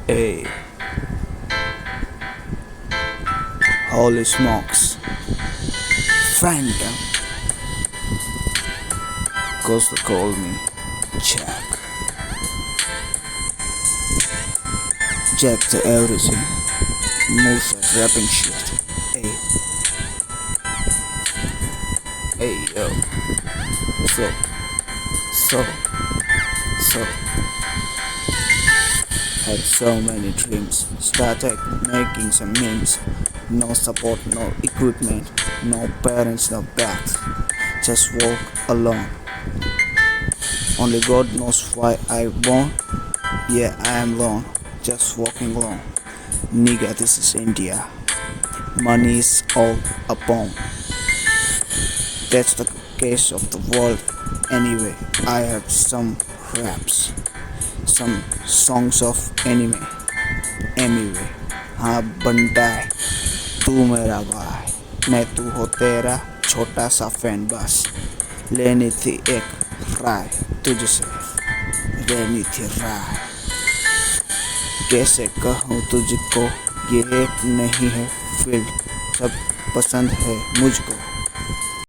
Hey, holy smokes. Phantom. Cause they call me Jack. Jack to everything. Moves like rapping shit. Hey, hey yo. So, so, so. Had so many dreams. Started making some memes. No support, no equipment. No parents, no bath. Just walk alone. Only God knows why I born. Yeah, I am alone. Just walking alone. Nigga, this is India. Money is all upon. That's the case of the world. Anyway, I have some raps. Some songs of anime. Anyway, हाँ बनता है तू मेरा भाई मैं तू हो तेरा छोटा सा फैन बस लेनी थी एक राय तुझसे लेनी थी राय कैसे कहूँ तुझको ये एक नहीं है फील्ड सब पसंद है मुझको